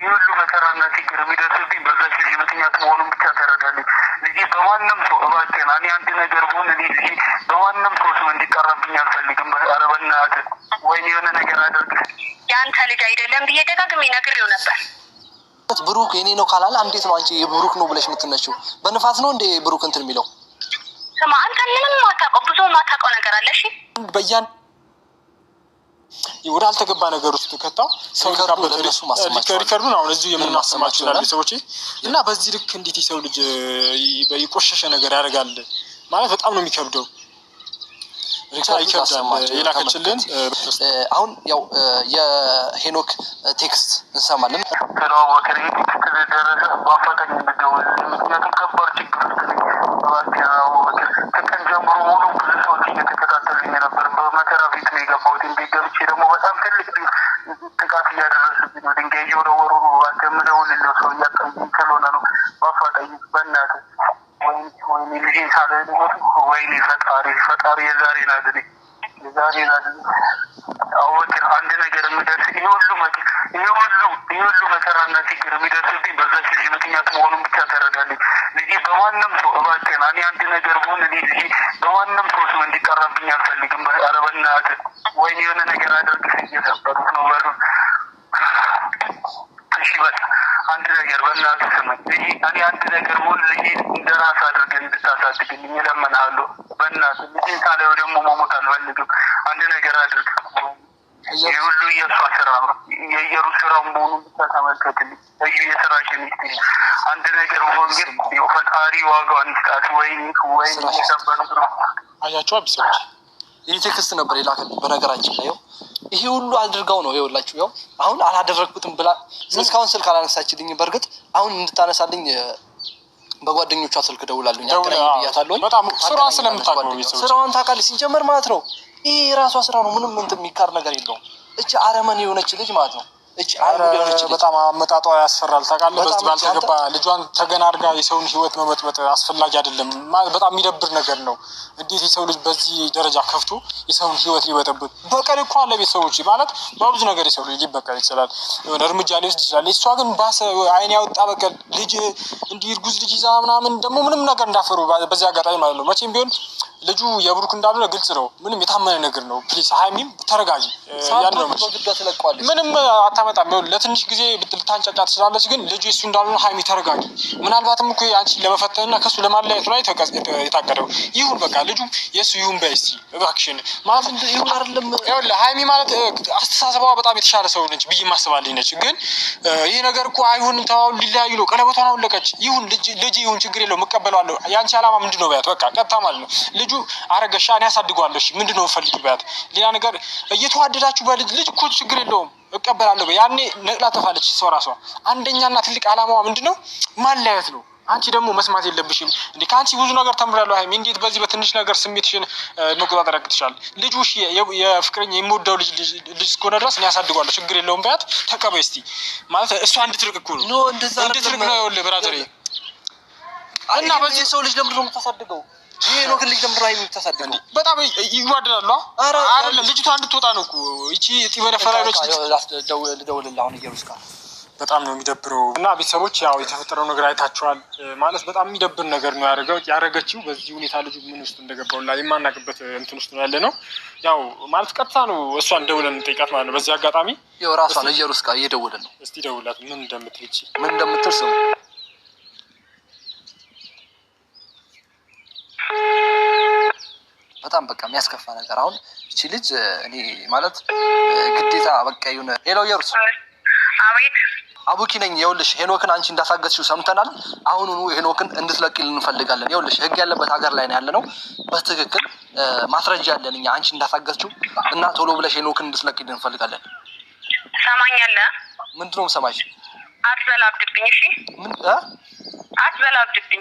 የሁሉ መከራና ችግር የሚደርስብኝ በዛች ልጅ ምክንያት መሆኑን ብቻ ተረዳልኝ። ልጄ በማንም ሰው እባክህን፣ እኔ አንድ ነገር ብሆን እኔ ልጄ በማንም ሰው ስም እንዲጠራብኝ አልፈልግም። ኧረ በእናትህ ወይኔ የሆነ ነገር አድርግ። የአንተ ልጅ አይደለም ብዬ ደጋግሜ ነግሬው ነበር። ብሩክ የኔ ነው ካላለ እንዴት ነው አንቺ የብሩክ ነው ብለሽ የምትነሺው? በንፋስ ነው እንዴ ብሩክ እንትን የሚለው? ስማ አንተ ምንም ማታውቀው ብዙ ማታውቀው ነገር አለ። እሺ በያን ወደ አልተገባ ነገር ውስጥ ከተው ሰው ሪከርዱን አሁን እዚሁ የምናሰማችሁ ያሉ ሰዎች እና በዚህ ልክ እንዴት የሰው ልጅ የቆሸሸ ነገር ያደርጋል ማለት በጣም ነው የሚከብደው። የላከችልን አሁን ያው የሄኖክ ቴክስት እንሰማለን። ተለዋወጥን ተደረሰ በአፋጣኝ እንደደወለ ምክንያቱም ከባድ ችግር ውስጥ ነኝ። ከቀን ጀምሮ ሙሉ ብዙ ሰዎች እየተከታተሉኝ ነበር። በመከራ ቤት ነው የገባሁት። ቤት ገብቼ ደግሞ በጣም ትልቅ ጥቃት እያደረሱብኝ ነው። ድንጋይ እየወረወሩ ነው። እባክህ የምደውልልህ ሰው እያጣኝ ስለሆነ ነው። በአፋጣኝ በእናትህ ወይኔ ልጄን ሳልሞት ወይኔ ፈጣሪ የዛሬን አድነኝ፣ የዛሬን አድነኝ። አወቅህ አንድ ነገር የምደርስ ይሄ ሁሉ መከራና ችግር የሚደርስብኝ በዛች ልጅ ምክንያት መሆኑን ብቻ ተረዳልኝ። ልጄ በማንም ሰው እባክህን፣ እኔ አንድ ነገር ብሆን እኔ ልጄ በማንም ሰው ስም እንዲጠራብኝ አልፈልግም። ኧረ በእናትህ ወይኔ የሆነ ነገር አድርግ። እየሰበሩት ነው በሩ። እሺ በቃ አንድ ነገር በእናትህ ስመኝ ልጄ እኔ አንድ ነገር ብሆን ልጄ እንደ ራስ አድርገን እንድታሳድግልኝ እለምንሃለሁ። በእናትህ ልጄን ሳላየው ደግሞ መሞት አልፈልግም። አንድ ነገር አድርግ። ይህ ሁሉ የእሷ ስራ ነው፣ የየሩስ ስራ መሆኑን ብቻ ተመልከትልኝ። እዩ የስራሽን ይስጥልኝ። አንድ ነገር ብሆን ግን ፈጣሪ ዋጋዋን ይስጣት። ወይኔ የሰበሩት ነው። አያቸው አብሰዎች ይህ ቴክስት ነበር የላከልኝ። በነገራችን ላይ ይሄ ሁሉ አድርጋው ነው ይኸውላችሁ፣ ያው አሁን አላደረግኩትም ብላ እስካሁን ስልክ አላነሳችልኝ። በእርግጥ አሁን እንድታነሳልኝ በጓደኞቿ ስልክ ደውላልኝ አቀናይያታለሁ። በጣም ስራዋን ስለምታውቀው ስራዋን ታውቃለች ሲጀመር ማለት ነው። ይሄ የራሷ ስራ ነው። ምንም እንትን የሚካር ነገር የለውም። እቺ አረመኔ የሆነች ልጅ ማለት ነው። እቺ አረመኔ የሆነች ልጅ በጣም አመጣጧ ያስፈራል። ታውቃለህ፣ በዚህ ባልተገባ ልጇን ተገና አድርጋ የሰውን ህይወት መበጥበጥ አስፈላጊ አይደለም። በጣም የሚደብር ነገር ነው። እንዴት የሰው ልጅ በዚህ ደረጃ ከፍቶ የሰውን ህይወት ሊበጠብጥ? በቀል እኮ አለ ቤተሰቦች ማለት በብዙ ነገር የሰው ልጅ ሊበቀል ይችላል፣ የሆነ እርምጃ ሊወስድ ይችላል። እሷ ግን ባሰ አይን ያወጣ በቀል። ልጅ እንዲህ እርጉዝ ልጅ ይዛ ምናምን ደግሞ ምንም ነገር እንዳፈሩ በዚህ አጋጣሚ ማለት ነው። መቼም ቢሆን ልጁ የብሩክ እንዳልሆነ ግልጽ ነው። ምንም የታመነ ነገር ነው። ፕሊስ ሃይሚም ተረጋጊ። ያለው ምንም አታመጣም። ለትንሽ ጊዜ ልታንጫጫ ትችላለች፣ ግን ልጁ እሱ እንዳልሆነ ሃይሚ ተረጋጊ። ምናልባትም እኮ አንቺን ለመፈተንና ከሱ ለማለያየት ላይ የታቀደው ይሁን። በቃ ልጁ የሱ ይሁን በስቲ እባክሽን ማለት ይሁን አይደለም። ይኸውልህ ሃይሚ ማለት አስተሳሰቧ በጣም የተሻለ ሰው ነች ብዬ ማስባልኝ ነች። ግን ይሄ ነገር እኮ አይሆንም ተባሉ ሊለያዩ ነው። ቀለበቷን አውለቀች። ይሁን ልጅ ይሁን ችግር የለውም እቀበለዋለሁ። ያንቺ ዓላማ ምንድነው በያት። በቃ ቀጥታ ማለት ነው ልጁ አረገሻ እኔ ያሳድገዋለሁ። እሺ ምንድነው ፈልጊው በያት። ሌላ ነገር እየተዋደዳችሁ በልጅ እኮ ችግር የለውም እቀበላለሁ። ያኔ ነቅላ ተፋለች ሰው ራሷ። አንደኛና ትልቅ ዓላማዋ ምንድነው ማለያየት ነው። አንቺ ደግሞ መስማት የለብሽም እንዴ። ካንቺ ብዙ ነገር ተምራለሁ ሃይሚ። እንዴት በዚህ በትንሽ ነገር ስሜትሽን መቆጣጠር ያቅትሻል? ልጁ እሺ የፍቅረኛ የምወደው ልጅ እስከሆነ ድረስ እኔ ያሳድገዋለሁ ችግር የለውም በያት። ተቀበይ እስቲ ማለት እሷ እንድትርቅ እኮ ነው። ኖ እንደዛ እንድትርቅ ነው። ይኸውልህ ብራዘሬ እና በዚህ ሰው ልጅ ለምንድን ነው የምታሳድገው? ይሄ ነው ግን ልጅ ለምንድን ነው የምታሳድገው? በጣም ይዋደዳሉ አይደል? ልጅቷ እንድትወጣ ነው እኮ እቺ ጢበነፈራሎች ልደውልልህ አሁን እየሩስ ጋር በጣም ነው የሚደብረው። እና ቤተሰቦች ያው የተፈጠረው ነገር አይታችኋል። ማለት በጣም የሚደብር ነገር ነው ያደረገችው። በዚህ ሁኔታ ልጁ ምን ውስጥ እንደገባውላ የማናውቅበት እንትን ውስጥ ነው ያለ ነው። ያው ማለት ቀጥታ ነው እሷን ደውለን እንጠይቃት ማለት ነው። በዚህ አጋጣሚ ያው ራሷ ነው እየሩስ ጋር እየደወልን ነው። እስቲ ደውላት ምን እንደምትል ስሙ። በጣም በቃ የሚያስከፋ ነገር። አሁን እቺ ልጅ እኔ ማለት ግዴታ በቃ ይሁን። ሄሎ እየሩስ። አቤት አቡኪ ነኝ። ይኸውልሽ ሄኖክን አንቺ እንዳሳገዝሽው ሰምተናል። አሁኑኑ ሄኖክን እንድትለቂልን እንፈልጋለን። ይኸውልሽ ህግ ያለበት ሀገር ላይ ነው ያለነው። በትክክል ማስረጃ ያለን እኛ አንቺ እንዳሳገዝሽው እና ቶሎ ብለሽ ሄኖክን እንድትለቂልን እንፈልጋለን። ትሰማኛለህ? ምንድነው የምሰማሽ? አትበላብድብኝ። እሺ ምን አትበላብድብኝ።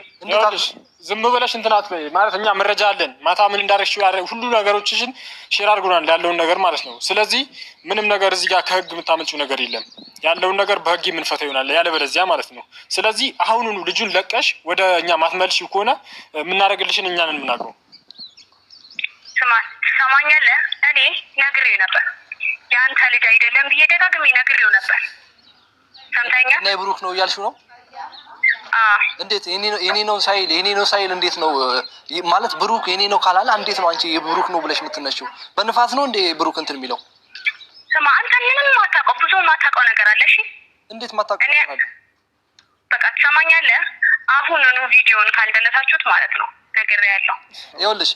ዝም ብለሽ እንትን አትበይ ማለት እኛ መረጃ አለን። ማታ ምን እንዳደረግሽው ሁሉ ነገሮችሽን ሼር አድርጎናል ያለውን ነገር ማለት ነው። ስለዚህ ምንም ነገር እዚህ ጋር ከህግ የምታመልጪው ነገር የለም። ያለውን ነገር በህግ የምንፈታ ይሆናል ያለበለዚያ ማለት ነው። ስለዚህ አሁኑኑ ልጁን ለቀሽ ወደ እኛ ማትመልሺው ከሆነ የምናደርግልሽን እኛ ነን የምናውቀው። ትሰማኛለህ? እኔ ነግሬው ነበር የአንተ ልጅ አይደለም ብዬ ደጋግሜ ነግሬው ነበር። ሰምተኛል? እና የብሩክ ነው እያልሽው ነው? እንዴት የኔ ነው ሳይል እንዴት ነው ማለት? ብሩክ የኔ ነው ካላለ እንዴት ነው አንቺ የብሩክ ነው ብለሽ የምትነሺው? በንፋስ ነው እንዴ ብሩክ እንትን የሚለው? ስማ አንተ ምንም ማታውቀው ብዙ ማታውቀው ነገር አለ። እሺ እንዴት ማታውቀው ነገር አለ? በቃ ትሰማኛለህ? አሁኑኑ ቪዲዮን ካልደለታችሁት ማለት ነው ነግሬያለሁ። ይኸውልሽ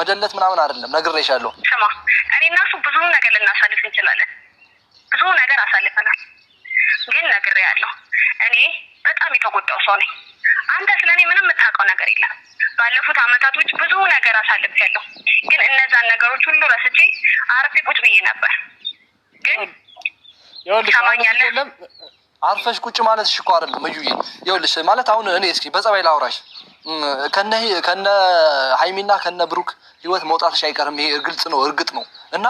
መደለት ምናምን አይደለም ነግሬሻለሁ። ስማ እኔ እና እሱ ብዙ ነገር ልናሳልፍ እንችላለን። ብዙ ነገር አሳልፈናል። ግን ነግሬያለሁ እኔ በጣም የተጎዳው ሰው ነኝ። አንተ ስለኔ ምንም የምታውቀው ነገር የለም። ባለፉት አመታቶች ብዙ ነገር አሳልፌያለሁ። ግን እነዛን ነገሮች ሁሉ ረስቼ አርፌ ቁጭ ብዬ ነበር። ግን ይኸውልሽ አርፈሽ ቁጭ ማለት እኮ አይደለም እዩዬ። ይኸውልሽ ማለት አሁን እኔ እስኪ በጸባይ ላውራሽ ከነ ሃይሚና ከነ ብሩክ ህይወት መውጣትሽ አይቀርም። ይሄ ግልጽ ነው እርግጥ ነው። እና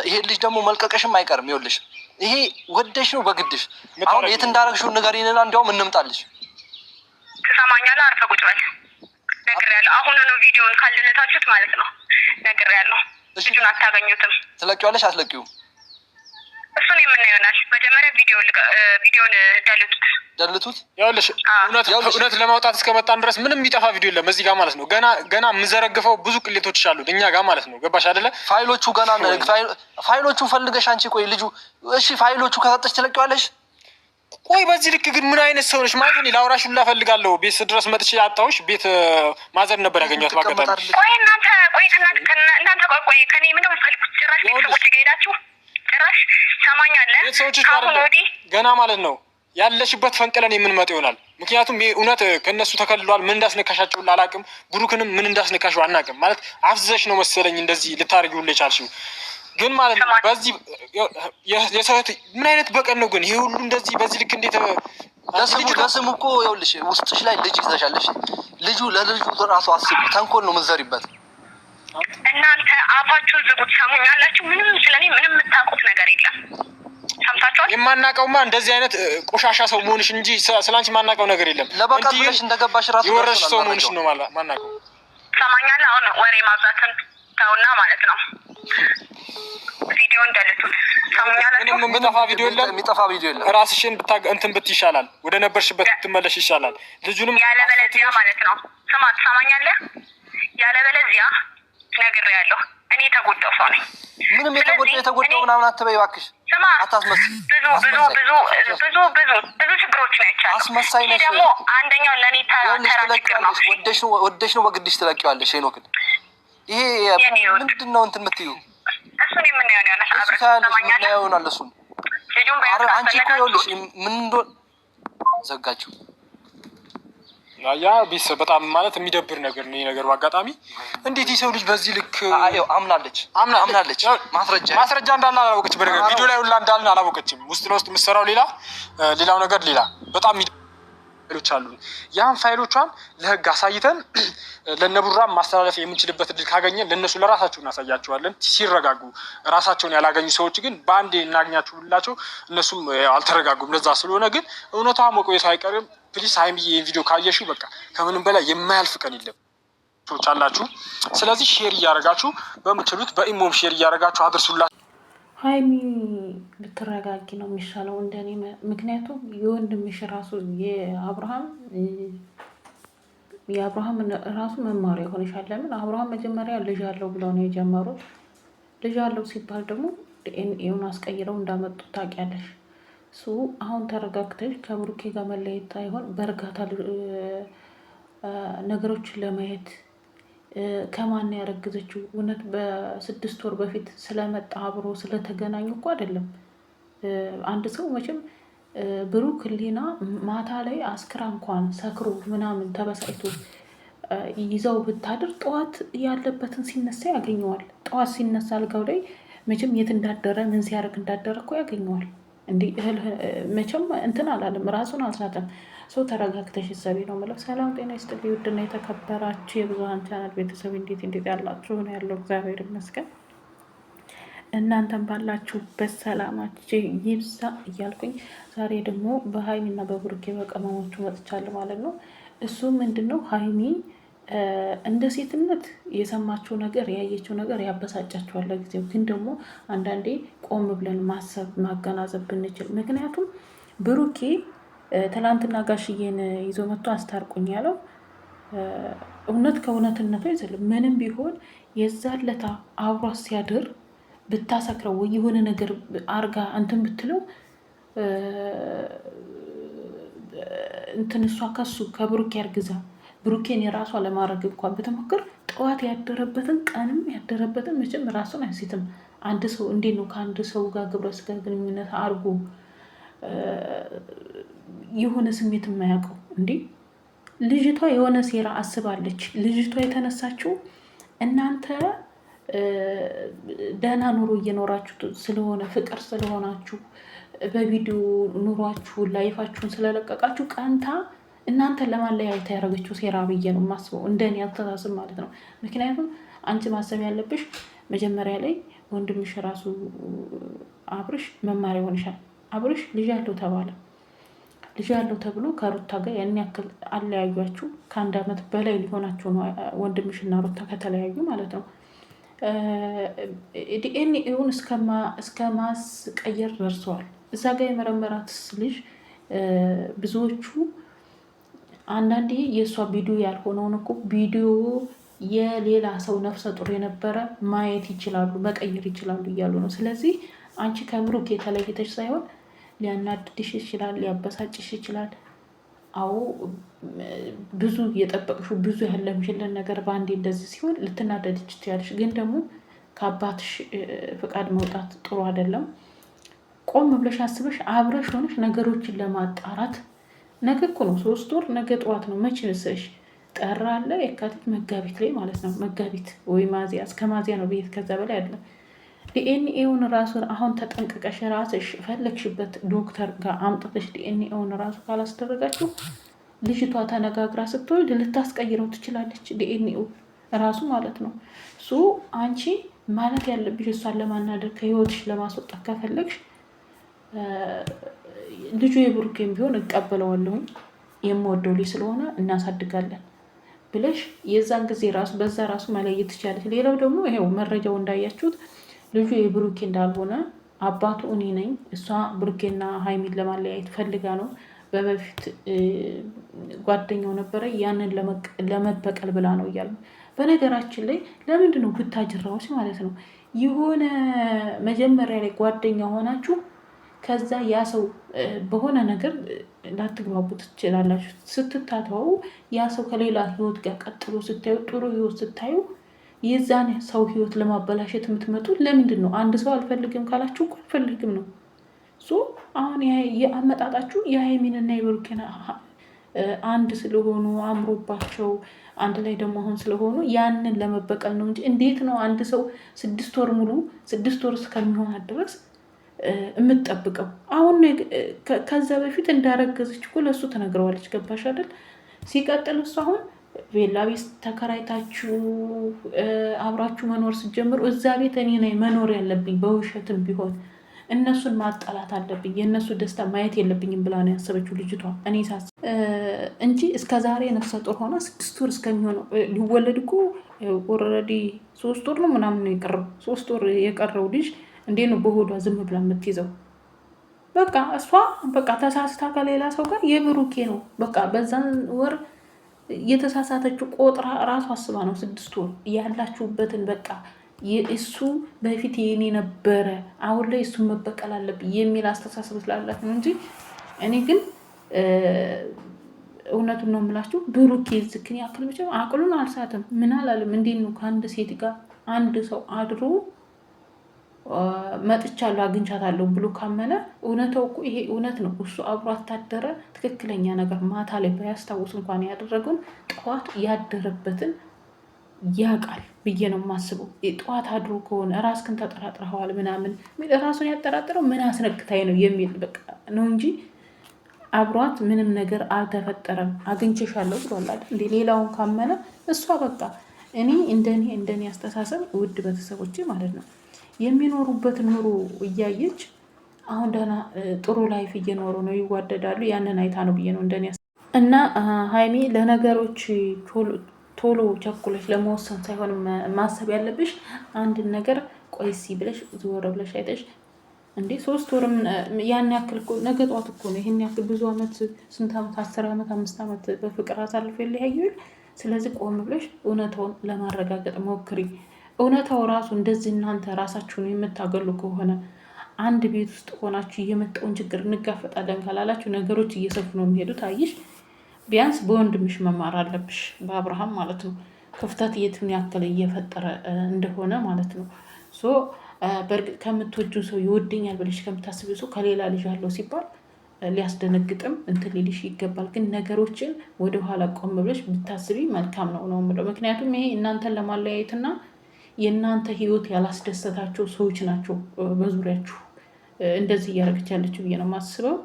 ይሄ ልጅ ደግሞ መልቀቀሽም አይቀርም። ይኸውልሽ ይሄ ወደሽ ነው በግድሽ። አሁን የት እንዳረግሽው ንገሪንና እንዲያውም እንምጣልሽ። ትሰማኛለህ? አርፈህ ቁጭ በል ነግሬያለሁ። አሁኑኑ ቪዲዮን ካልደለታችሁት ማለት ነው ነግሬያለሁ። ልጁን አታገኙትም። ትለቂዋለሽ አትለቂውም? እሱን የምናየው ይሆናል። መጀመሪያ ቪዲዮን ደልቱት። ይኸውልሽ እውነት ለማውጣት እስከመጣን ድረስ ምንም የሚጠፋ ቪዲዮ የለም እዚህ ጋር ማለት ነው። ገና የምዘረግፈው ብዙ ቅሌቶች አሉት እኛ ጋር ማለት ነው። ገባሽ አይደለ? ፋይሎቹ ፈልገሽ አንቺ ቆይ ልጁ እሺ ፋይሎቹ ከሰጠሽ ትለቂዋለሽ? ቆይ በዚህ ልክ ግን ምን አይነት ሰው ነሽ ማለት ነው? ላውራሽ ሁላ ፈልጋለሁ። ቤት ድረስ መጥቼ አጣሁሽ። ቤት ማዘር ነበር ያገኘኋት ባጋጣሚ። ቆይ እናንተ ከኔ ምንም ፈልጉት ጭራሽ ቤተሰቦች ጋር ሄዳችሁ ጭራሽ ሰማኛለህ? አሁን ወዲህ ገና ማለት ነው ያለሽበት ፈንቅለን የምንመጣ ይሆናል። ምክንያቱም ይሄ እውነት ከነሱ ተከልሏል። ምን እንዳስነካሻቸው አላውቅም። ብሩክንም ምን እንዳስነካሽው አናውቅም። ማለት አፍዘሽ ነው መሰለኝ እንደዚህ ልታርጊው የቻልሽው። ግን ማለት ነው በዚህ የሰውት ምን አይነት በቀን ነው ግን ይሄ ሁሉ እንደዚህ በዚህ ልክ እንዴት ለስሙ እኮ ይኸውልሽ ውስጥሽ ላይ ልጅ ይዘሻለሽ። ልጁ ለልጁ ራሱ አስቢ። ተንኮል ነው የምትዘሪበት። እናንተ አፋችሁን ዝጉት። ሰሙኛላችሁ? ምንም ስለኔ ምንም የምታውቁት ነገር የለም። ሰምታችኋል? የማናውቀውማ እንደዚህ አይነት ቆሻሻ ሰው መሆንሽ እንጂ ስላንቺ የማናውቀው ነገር የለም። ለበቃ ብለሽ እንደገባሽ ራሱ የወረሽ ሰው መሆንሽ ነው ማናውቀው። ሰማኛለህ? አሁን ወሬ ማብዛትን ተውና ማለት ነው ቪዲዮ እንደልቱት። ሰሙኛላችሁ? ምንም የሚጠፋ ቪዲዮ የለም። ራስሽን እንትን ብት ይሻላል። ወደ ነበርሽበት ብትመለሽ ይሻላል። ልጁንም ያለበለዚያ ማለት ነው ስማ፣ ትሰማኛለህ? ያለበለዚያ ነግሬያለሁ። እኔ የተጎዳው ሰው ነኝ። ምንም የተጎዳው ምናምን አትበይ እባክሽ። ስማ አታስመስይ። ብዙ ችግሮች ነው ያቻለው። አስመሳይ ነሽ። ደግሞ አንደኛው ለኔ ተራ ችግር ነው። ወደሽ ነው በግድሽ ትለቂዋለሽ። ሄኖክን ይሄ ምንድን ነው እንትን የምትይው? እሱን የምናየው ነው ያለ እሱን አንቺ እኮ ይኸውልሽ ምን እንደሆነ ዘጋችሁ። ያ ቤተሰብ በጣም ማለት የሚደብር ነገር ነው። ይሄ ነገር በአጋጣሚ እንዴት የሰው ልጅ በዚህ ልክ አምናለች ማስረጃ እንዳለ አላወቀችም። በነገር ቪዲዮ ላይ ሁላ እንዳልን አላወቀችም። ውስጥ ለውስጥ የምትሰራው ሌላው ነገር ሌላ በጣም ፋይሎች አሉ። ያን ፋይሎቿን ለህግ አሳይተን ለነቡራ ማስተላለፍ የምንችልበት እድል ካገኘን ለነሱ ለራሳቸው እናሳያቸዋለን። ሲረጋጉ ራሳቸውን ያላገኙ ሰዎች ግን በአንዴ እናገኛቸው ብላቸው እነሱም አልተረጋጉም። ለዛ ስለሆነ ግን እውነቷ መቆየቱ አይቀርም። ፕሊስ ሀይሚዬ ይህን ቪዲዮ ካየሽው በቃ ከምንም በላይ የማያልፍ ቀን የለም አላችሁ። ስለዚህ ሼር እያደረጋችሁ በምትችሉት በኢሞም ሼር እያደረጋችሁ አድርሱላችሁ። ሀይሚ ልትረጋጊ ነው የሚሻለው እንደኔ። ምክንያቱም የወንድምሽ ራሱ የአብርሃም ራሱ መማሪያ ይሆንሻል። ለምን አብርሃም መጀመሪያ ልጅ አለው ብለው ነው የጀመሩት። ልጅ አለው ሲባል ደግሞ ዲኤንኤውን አስቀይረው እንዳመጡት ታውቂያለሽ። እሱ አሁን ተረጋግተሽ ከብሩኬ ጋር መለየት አይሆን በእርጋታ ነገሮችን ለማየት ከማን ያረገዘችው እውነት በ6 ወር በፊት ስለመጣ አብሮ ስለተገናኙ እኮ አይደለም። አንድ ሰው መቼም ብሩክ ህሊና ማታ ላይ አስክራ እንኳን ሰክሮ ምናምን ተበሳጭቶ ይዘው ብታድር ጠዋት ያለበትን ሲነሳ ያገኘዋል። ጠዋት ሲነሳ አልጋው ላይ መቼም የት እንዳደረ ምን ሲያደርግ እንዳደረ እኮ ያገኘዋል። እንዲህ መቼም እንትን አላለም፣ ራሱን አልሳተም። ሰው ተረጋግተሽ ሰቢ ነው የምለው። ሰላም ጤና ይስጥልኝ ውድና የተከበራችሁ የብዙኃን ቻናል ቤተሰብ እንዴት ያላችሁ ነው ያለው። እግዚአብሔር ይመስገን። እናንተም ባላችሁበት ሰላማችሁ ይብዛ እያልኩኝ ዛሬ ደግሞ በሀይሚና በብሩኬ በቀመሞቹ መጥቻለሁ ማለት ነው። እሱ ምንድን ነው ሀይሚ እንደ ሴትነት የሰማችው ነገር ያየችው ነገር ያበሳጫችኋል ለጊዜው። ግን ደግሞ አንዳንዴ ቆም ብለን ማሰብ ማገናዘብ ብንችል፣ ምክንያቱም ብሩኬ ትላንትና ጋሽዬን ይዞ መጥቶ አስታርቁኝ ያለው እውነት ከእውነትነቱ አይዘልም። ምንም ቢሆን የዛን ለታ አብሯ ሲያድር ብታሰክረው ወይ የሆነ ነገር አርጋ እንትን ብትለው እንትን እሷ ከሱ ከብሩኬ ያርግዛ ብሩኬን የራሷ ለማድረግ እንኳን ብትሞክር ጠዋት ያደረበትን ቀንም ያደረበትን መቼም ራሱን አይሲትም። አንድ ሰው እንዴት ነው ከአንድ ሰው ጋር ግብረ ስጋ ግንኙነት አድርጎ የሆነ ስሜት የማያውቀው እንዴ? ልጅቷ የሆነ ሴራ አስባለች። ልጅቷ የተነሳችው እናንተ ደህና ኑሮ እየኖራችሁ ስለሆነ ፍቅር ስለሆናችሁ በቪዲዮ ኑሯችሁ ላይፋችሁን ስለለቀቃችሁ ቀንታ እናንተን ለማለያየት ያደረገችው ሴራ ብዬ ነው የማስበው፣ እንደኔ አስተሳሰብ ማለት ነው። ምክንያቱም አንቺ ማሰብ ያለብሽ መጀመሪያ ላይ ወንድምሽ ራሱ አብርሽ መማሪያ ሆንሻል። አብርሽ ልጅ ያለው ተባለ። ልጅ ያለው ተብሎ ከሩታ ጋር ያን ያክል አለያዩችሁ። ከ1 ዓመት በላይ ሊሆናቸው ነው ወንድምሽና ሩታ ከተለያዩ ማለት ነው። ዲኤንኤውን እስከ ማስቀየር ደርሰዋል። እዛ ጋር የመረመራትስ ልጅ ብዙዎቹ አንዳንዴ የእሷ ቪዲዮ ያልሆነውን እኮ ቪዲዮ የሌላ ሰው ነፍሰ ጡር የነበረ ማየት ይችላሉ፣ መቀየር ይችላሉ እያሉ ነው። ስለዚህ አንቺ ከብሩክ የተለይተሽ ሳይሆን ሊያናድድሽ ይችላል፣ ሊያበሳጭሽ ይችላል። አዎ ብዙ የጠበቅሽው ብዙ ያለምሽልን ነገር በአንዴ እንደዚህ ሲሆን ልትናደድ ትችያለሽ። ግን ደግሞ ከአባትሽ ፍቃድ መውጣት ጥሩ አይደለም። ቆም ብለሽ አስበሽ አብረሽ ሆነሽ ነገሮችን ለማጣራት ነገ እኮ ነው 3 ወር፣ ነገ ጠዋት ነው። መቼ መሰለሽ? ጥር አለ፣ የካቲት፣ መጋቢት ላይ ማለት ነው። መጋቢት ወይ ማዚያ፣ እስከ ማዚያ ነው ቤት፣ ከዛ በላይ አይደለም። ዲኤንኤውን ራሱን አሁን ተጠንቅቀሽ ራስሽ ፈለግሽበት ዶክተር ጋር አምጥተሽ ዲኤንኤውን ራሱ ካላስደረጋችሁ ልጅቷ ተነጋግራ ስትወልድ ልታስቀይረው ትችላለች። ዲኤንኤው ራሱ ማለት ነው። እሱ አንቺ ማለት ያለብሽ እሷን ለማናደር ከህይወትሽ ለማስወጣት ከፈለግሽ ልጁ የብሩኬን ቢሆን እቀበለዋለሁኝ የምወደው ልጅ ስለሆነ እናሳድጋለን ብለሽ የዛን ጊዜ ራሱ በዛ ራሱ መለየት ትችላለች። ሌላው ደግሞ ይሄው መረጃው እንዳያችሁት ልጁ የብሩኬ እንዳልሆነ አባቱ እኔ ነኝ፣ እሷ ብሩኬና ሀይሚን ለማለያየት ፈልጋ ነው። በበፊት ጓደኛው ነበረ፣ ያንን ለመበቀል ብላ ነው እያሉ። በነገራችን ላይ ለምንድን ነው ብታጅራዎች ማለት ነው የሆነ መጀመሪያ ላይ ጓደኛ ሆናችሁ ከዛ ያ ሰው በሆነ ነገር ላትግባቡ ትችላላችሁ። ስትታተው ያ ሰው ከሌላ ህይወት ጋር ቀጥሎ ስታዩ፣ ጥሩ ህይወት ስታዩ የዛን ሰው ህይወት ለማበላሸት የምትመጡ ለምንድን ነው? አንድ ሰው አልፈልግም ካላችሁ እኮ አልፈልግም ነው። አሁን የአመጣጣችሁ የሀይሚንና የብሩኬን አንድ ስለሆኑ አምሮባቸው አንድ ላይ ደግሞ አሁን ስለሆኑ ያንን ለመበቀል ነው እንጂ እንዴት ነው አንድ ሰው 6 ወር ሙሉ 6 ወር እስከሚሆናት ድረስ የምትጠብቀው? አሁን ከዛ በፊት እንዳረገዘች እኮ ለእሱ ተነግረዋለች። ገባሽ አይደል? ሲቀጥል እሱ አሁን ቬላ ቤት ተከራይታችሁ አብራችሁ መኖር ስትጀምሩ እዛ ቤት እኔ ነኝ መኖር ያለብኝ በውሸትም ቢሆን እነሱን ማጣላት አለብኝ፣ የእነሱ ደስታ ማየት የለብኝም ብላ ነው ያሰበችው ልጅቷ። እኔ ሳስ እንጂ እስከ ዛሬ ነፍሰ ጡር ሆና 6 ወር እስከሚሆነው ሊወለድ እኮ ኦልሬዲ 3 ወር ነው ምናምን ነው የቀረው። 3 ወር የቀረው ልጅ እንዴት ነው በሆዷ ዝም ብላ የምትይዘው? በቃ እሷ በቃ ተሳስታ ከሌላ ሰው ጋር የብሩኬ ነው በቃ በዛን ወር የተሳሳተችው ቆጥራ ራሱ አስባ ነው 6 ወር ያላችሁበትን በቃ እሱ በፊት የኔ ነበረ አሁን ላይ እሱን መበቀል አለብኝ የሚል አስተሳሰብ ስላላት ነው እንጂ እኔ ግን እውነቱን ነው የምላችሁ። ብሩኬ ዝክን ያክል ብቻ አቅሉን አልሳትም። ምን አላለም? እንዴት ነው ከአንድ ሴት ጋር አንድ ሰው አድሮ መጥቻለሁ አግኝቻታለሁ ብሎ ካመነ እውነታው እኮ ይሄ እውነት ነው። እሱ አብሮ አታደረ ትክክለኛ ነገር ማታ ላይ ባያስታውስ እንኳን ያደረገውን ጠዋት ያደረበትን ያውቃል ብዬ ነው የማስበው። ጠዋት አድሮ ከሆነ ራስክን ተጠራጥረዋል ምናምን ራሱን ያጠራጥረው ምን አስነክታይ ነው የሚል በቃ ነው እንጂ አብሯት ምንም ነገር አልተፈጠረም አግኝቼሻለሁ ብሏል እንዴ። ሌላውን ካመነ እሷ በቃ እንደኔ አስተሳሰብ ውድ ቤተሰቦቼ ማለት ነው የሚኖሩበትን ኑሮ እያየች አሁን ደህና ጥሩ ላይፍ እየኖሩ ነው፣ ይዋደዳሉ። ያንን አይታ ነው ብዬ ነው እንደኔ እና ሀይሚ ለነገሮች ቶሎ ቸኩለሽ ለመወሰን ሳይሆን ማሰብ ያለብሽ አንድን ነገር ቆይሲ ብለሽ ዞር ብለሽ አይተሽ እንዴ 3 ወርም ያን ያክል እኮ ነገ ጧት እኮ ነው። ይሄን ያክል ብዙ አመት ስንት አመት 10 አመት 5 አመት በፍቅር አሳልፎ ይለያዩ። ስለዚህ ቆም ብለሽ እውነታውን ለማረጋገጥ ሞክሪ። እውነታው ራሱ እንደዚህ እናንተ ራሳችሁን የምታገሉ ከሆነ አንድ ቤት ውስጥ ሆናችሁ የመጣውን ችግር እንጋፈጣለን ካላላችሁ ነገሮች እየሰፉ ነው የሚሄዱት። አይሽ ቢያንስ በወንድምሽ መማር አለብሽ፣ በአብርሃም ማለት ነው። ክፍተት የትን ያክል እየፈጠረ እንደሆነ ማለት ነው። በእርግጥ ከምትወጁ ሰው ይወደኛል ብለሽ ከምታስቢው ሰው ከሌላ ልጅ አለው ሲባል ሊያስደነግጥም እንትን ሊልሽ ይገባል። ግን ነገሮችን ወደኋላ ቆም ብለሽ ብታስቢ መልካም ነው ነው የምለው። ምክንያቱም ይሄ እናንተን ለማለያየትና የእናንተ ህይወት ያላስደሰታቸው ሰዎች ናቸው በዙሪያችሁ እንደዚህ እያደረገች ያለችው ብዬ ነው የማስበው።